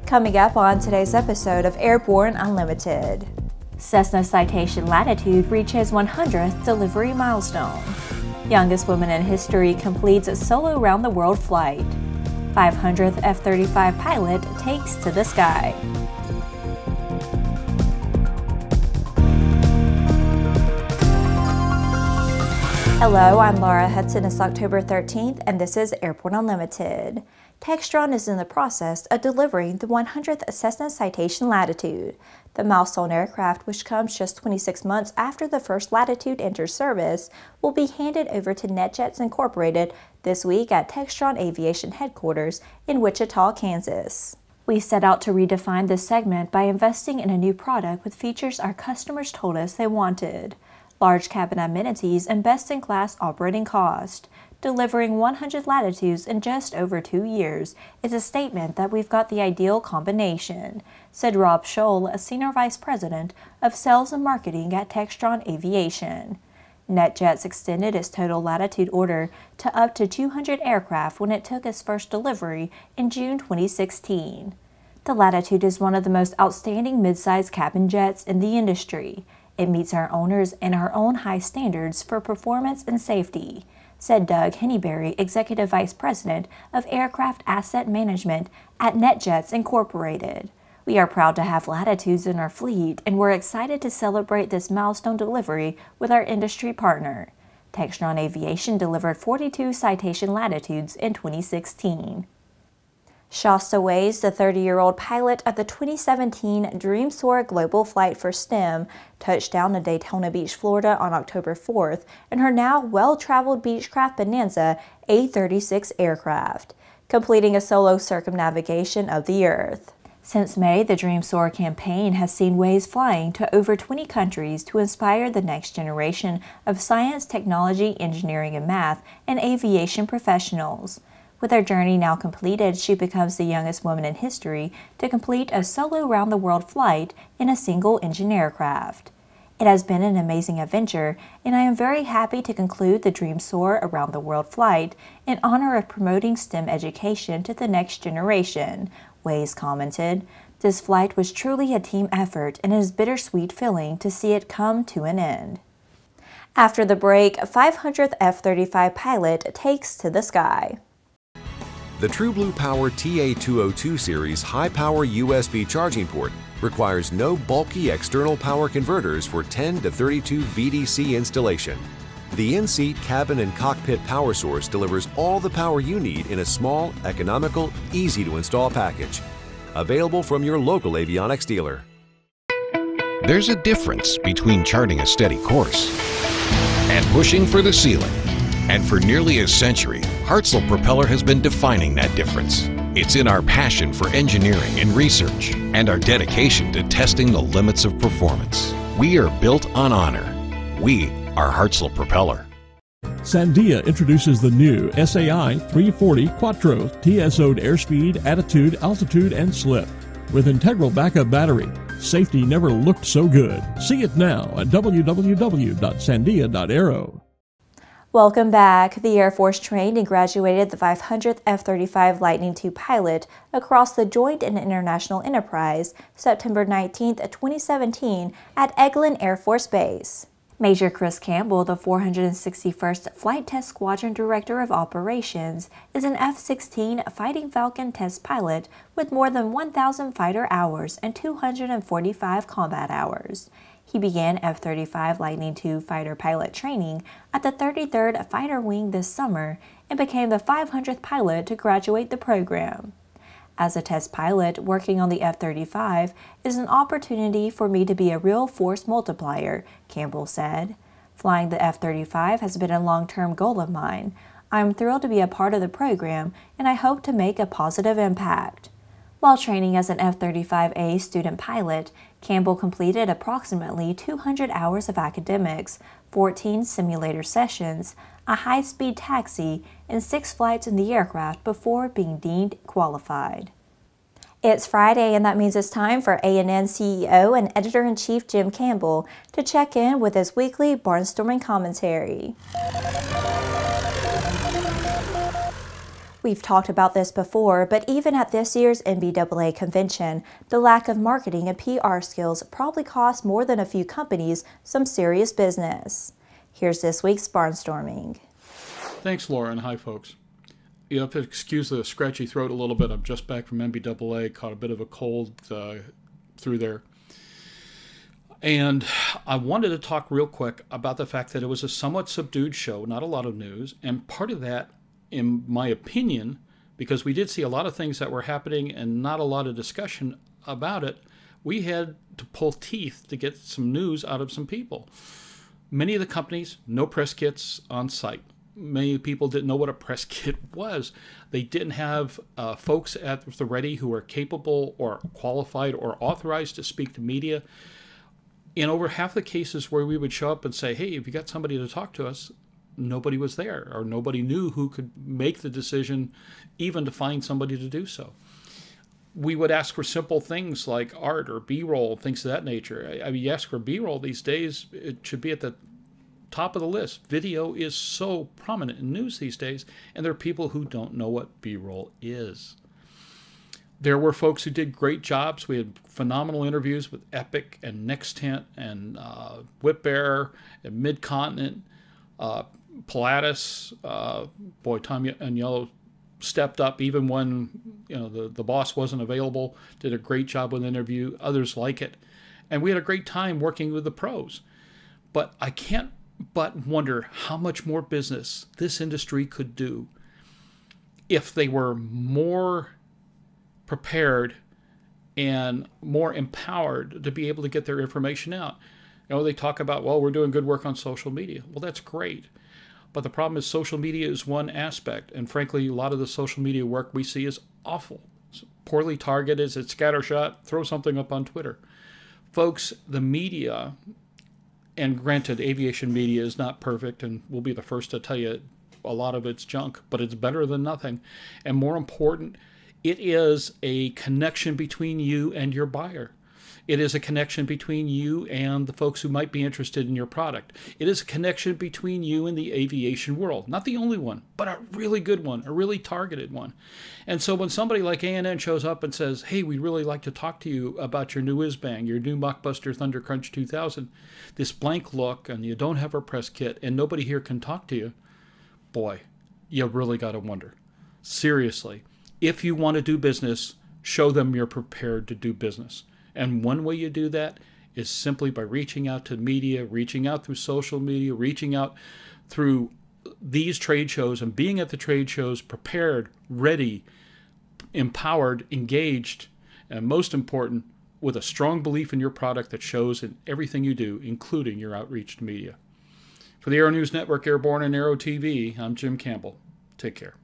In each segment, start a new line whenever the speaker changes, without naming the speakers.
Coming up on today's episode of Airborne Unlimited. Cessna Citation Latitude reaches 100th delivery milestone. Youngest woman in history completes a solo round-the-world flight. 500th F-35 pilot takes to the sky. Hello, I'm Laura Hudson. It's October 13th, and this is Airborne Unlimited. Textron is in the process of delivering the 100th Cessna Citation Latitude. The milestone aircraft, which comes just 26 months after the first Latitude enters service, will be handed over to NetJets Incorporated this week at Textron Aviation headquarters in Wichita, Kansas. We set out to redefine this segment by investing in a new product with features our customers told us they wanted. Large cabin amenities and best-in-class operating cost. Delivering 100 Latitudes in just over 2 years is a statement that we've got the ideal combination, said Rob Scholl, a Senior Vice President of Sales and Marketing at Textron Aviation. NetJets extended its total Latitude order to up to 200 aircraft when it took its first delivery in June 2016. The Latitude is one of the most outstanding mid-size cabin jets in the industry. It meets our owners and our own high standards for performance and safety, said Doug Henneberry, Executive Vice President of Aircraft Asset Management at NetJets Incorporated. We are proud to have Latitudes in our fleet, and we're excited to celebrate this milestone delivery with our industry partner. Textron Aviation delivered 42 Citation Latitudes in 2016. Shaesta Waiz, the 30-year-old pilot of the 2017 Dreams Soar Global Flight for STEM, touched down in Daytona Beach, Florida on October 4th in her now well-traveled Beechcraft Bonanza A36 aircraft, completing a solo circumnavigation of the Earth. Since May, the Dreams Soar campaign has seen Waiz flying to over 20 countries to inspire the next generation of science, technology, engineering, and math and aviation professionals. With her journey now completed, she becomes the youngest woman in history to complete a solo round-the-world flight in a single-engine aircraft. It has been an amazing adventure, and I am very happy to conclude the Dreams Soar around-the-world flight in honor of promoting STEM education to the next generation, Waiz commented. This flight was truly a team effort, and it is bittersweet feeling to see it come to an end. After the break, 500th F-35 pilot takes to the sky.
The TrueBlue Power TA202 series high-power USB charging port requires no bulky external power converters for 10 to 32 VDC installation. The in-seat, cabin, and cockpit power source delivers all the power you need in a small, economical, easy-to-install package. Available from your local avionics dealer.
There's a difference between charting a steady course and pushing for the ceiling. And for nearly a century, Hartzell Propeller has been defining that difference. It's in our passion for engineering and research and our dedication to testing the limits of performance. We are built on honor. We are Hartzell Propeller.
Sandia introduces the new SAI 340 Quattro TSO'd airspeed, attitude, altitude, and slip. With integral backup battery, safety never looked so good. See it now at www.sandia.aero.
Welcome back. The Air Force trained and graduated the 500th F-35 Lightning II pilot across the Joint and International Enterprise September 19, 2017 at Eglin Air Force Base. Major Chris Campbell, the 461st Flight Test Squadron Director of Operations, is an F-16 Fighting Falcon test pilot with more than 1,000 fighter hours and 245 combat hours. He began F-35 Lightning II fighter pilot training at the 33rd Fighter Wing this summer and became the 500th pilot to graduate the program. As a test pilot, working on the F-35 is an opportunity for me to be a real force multiplier, Campbell said. Flying the F-35 has been a long-term goal of mine. I'm thrilled to be a part of the program, and I hope to make a positive impact. While training as an F-35A student pilot, Campbell completed approximately 200 hours of academics, 14 simulator sessions, a high-speed taxi, and 6 flights in the aircraft before being deemed qualified. It's Friday, and that means it's time for A&N CEO and Editor-in-Chief Jim Campbell to check in with his weekly Barnstorming commentary. We've talked about this before, but even at this year's NBAA convention, the lack of marketing and PR skills probably cost more than a few companies some serious business. Here's this week's Barnstorming.
Thanks, Laura, and hi, folks. You have to excuse the scratchy throat a little bit. I'm just back from NBAA, caught a bit of a cold through there. And I wanted to talk real quick about the fact that it was a somewhat subdued show, not a lot of news, and part of that, in my opinion, because we did see a lot of things that were happening and not a lot of discussion about it, we had to pull teeth to get some news out of some people. Many of the companies, no press kits on site. Many people didn't know what a press kit was. They didn't have folks at the ready who were capable or qualified or authorized to speak to media. In over half the cases where we would show up and say, hey, if you got somebody to talk to us, nobody was there, or nobody knew who could make the decision even to find somebody to do so. We would ask for simple things like art or B-roll, things of that nature. I mean, you ask for B-roll these days, it should be at the top of the list. Video is so prominent in news these days, and there are people who don't know what B-roll is. There were folks who did great jobs. We had phenomenal interviews with Epic and Nextent and Whip Air and Mid-Continent. Pilatus, boy, Tom Agnello stepped up even when the boss wasn't available, did a great job with the interview, others like it. And we had a great time working with the pros. But I can't but wonder how much more business this industry could do if they were more prepared and more empowered to be able to get their information out. They talk about, well, we're doing good work on social media. Well, that's great. But the problem is social media is one aspect. And frankly, a lot of the social media work we see is awful. It's poorly targeted, it's scattershot, throw something up on Twitter. Folks, the media, and granted, aviation media is not perfect, and we'll be the first to tell you a lot of it's junk, but it's better than nothing. And more important, it is a connection between you and your buyer. It is a connection between you and the folks who might be interested in your product. It is a connection between you and the aviation world. Not the only one, but a really good one, a really targeted one. And so when somebody like ANN shows up and says, hey, we'd really like to talk to you about your new whiz-bang, your new Mockbuster Thunder Crunch 2000, this blank look, and you don't have a press kit, and nobody here can talk to you, boy, you really got to wonder. Seriously, if you want to do business, show them you're prepared to do business. And one way you do that is simply by reaching out to media, reaching out through social media, reaching out through these trade shows and being at the trade shows prepared, ready, empowered, engaged, and most important, with a strong belief in your product that shows in everything you do, including your outreach to media. For the Aero-News Network, Airborne, and Aero-TV, I'm Jim Campbell. Take care.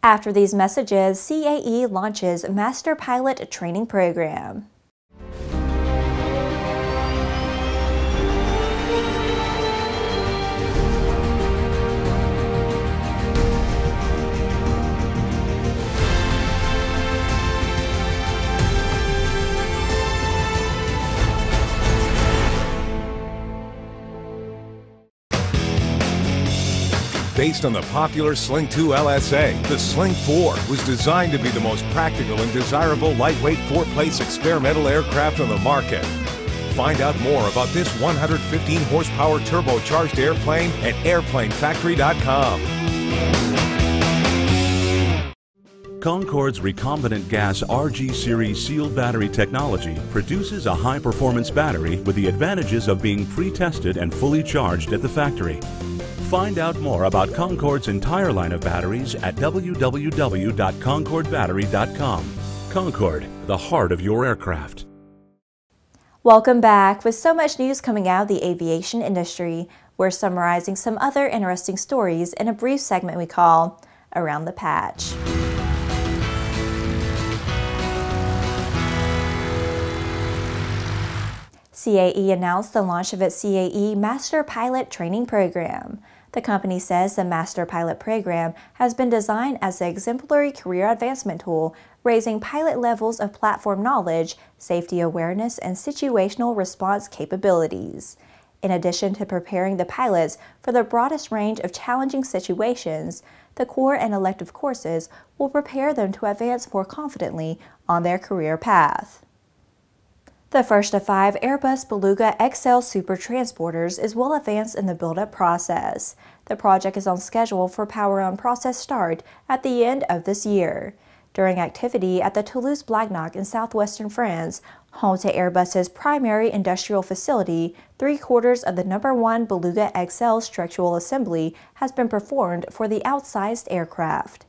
After these messages, CAE launches Master Pilot Training Program.
Based on the popular Sling 2 LSA, the Sling 4 was designed to be the most practical and desirable lightweight four-place experimental aircraft on the market. Find out more about this 115 horsepower turbocharged airplane at airplanefactory.com.
Concorde's recombinant gas RG series sealed battery technology produces a high-performance battery with the advantages of being pre-tested and fully charged at the factory. Find out more about Concorde's entire line of batteries at www.concordebattery.com. Concorde, the heart of your aircraft.
Welcome back. With so much news coming out of the aviation industry, we're summarizing some other interesting stories in a brief segment we call Around the Patch. CAE announced the launch of its CAE Master Pilot Training Program. The company says the Master Pilot Program has been designed as an exemplary career advancement tool, raising pilot levels of platform knowledge, safety awareness, and situational response capabilities. In addition to preparing the pilots for the broadest range of challenging situations, the core and elective courses will prepare them to advance more confidently on their career path. The first of 5 Airbus BelugaXL Super Transporters is well advanced in the build-up process. The project is on schedule for power-on process start at the end of this year. During activity at the Toulouse-Blagnac in southwestern France, home to Airbus's primary industrial facility, 3/4 of the No. 1 BelugaXL structural assembly has been performed for the outsized aircraft.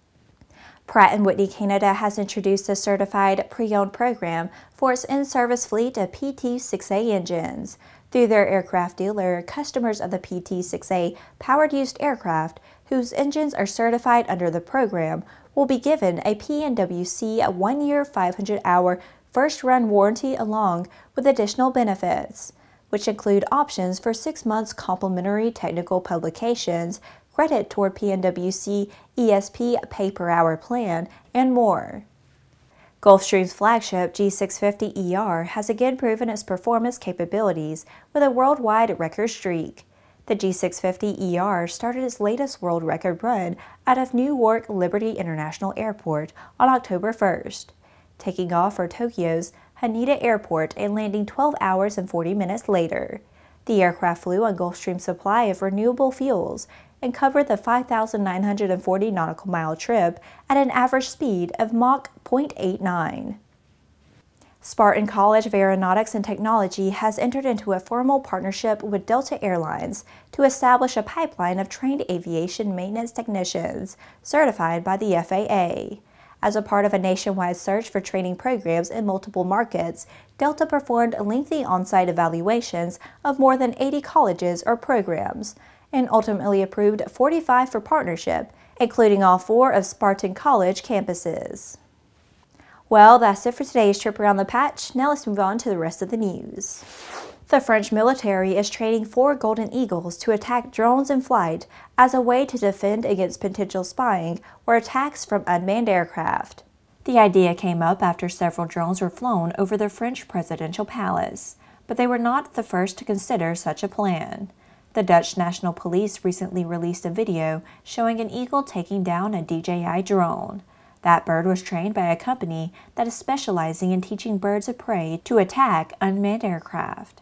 Pratt & Whitney Canada has introduced a certified pre-owned program for its in-service fleet of PT-6A engines. Through their aircraft dealer, customers of the PT-6A powered used aircraft whose engines are certified under the program will be given a P&WC 1-year 500-hour first-run warranty along with additional benefits, which include options for 6 months complimentary technical publications, credit toward P&WC ESP pay-per-hour plan, and more. Gulfstream's flagship G650ER has again proven its performance capabilities with a worldwide record streak. The G650ER started its latest world record run out of Newark Liberty International Airport on October 1st, taking off for Tokyo's Haneda Airport and landing 12 hours and 40 minutes later. The aircraft flew on Gulfstream's supply of renewable fuels and covered the 5,940 nautical mile trip at an average speed of Mach 0.89. Spartan College of Aeronautics and Technology has entered into a formal partnership with Delta Airlines to establish a pipeline of trained aviation maintenance technicians certified by the FAA. As a part of a nationwide search for training programs in multiple markets, Delta performed lengthy on-site evaluations of more than 80 colleges or programs, and ultimately approved 45 for partnership, including all 4 of Spartan College campuses. Well, that's it for today's trip around the patch. Now let's move on to the rest of the news. The French military is training 4 Golden Eagles to attack drones in flight as a way to defend against potential spying or attacks from unmanned aircraft. The idea came up after several drones were flown over the French presidential palace, but they were not the first to consider such a plan. The Dutch National Police recently released a video showing an eagle taking down a DJI drone. That bird was trained by a company that is specializing in teaching birds of prey to attack unmanned aircraft.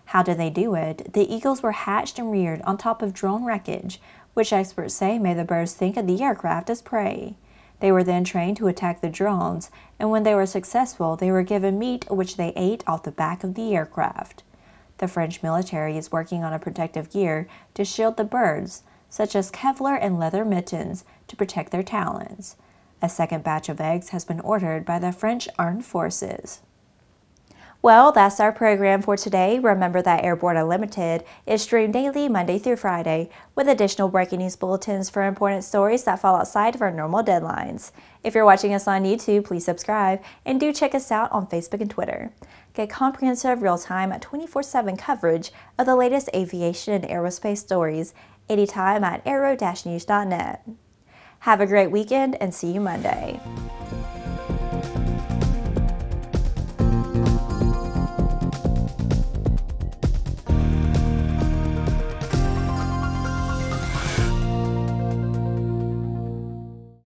How did they do it? The eagles were hatched and reared on top of drone wreckage, which experts say made the birds think of the aircraft as prey. They were then trained to attack the drones, and when they were successful, they were given meat which they ate off the back of the aircraft. The French military is working on a protective gear to shield the birds, such as Kevlar and leather mittens, to protect their talons. A second batch of eggs has been ordered by the French Armed Forces. Well, that's our program for today. Remember that Airborne Unlimited is streamed daily Monday through Friday with additional breaking news bulletins for important stories that fall outside of our normal deadlines. If you're watching us on YouTube, please subscribe and do check us out on Facebook and Twitter. Get comprehensive, real-time, 24/7 coverage of the latest aviation and aerospace stories anytime at aero-news.net. Have a great weekend and see you Monday.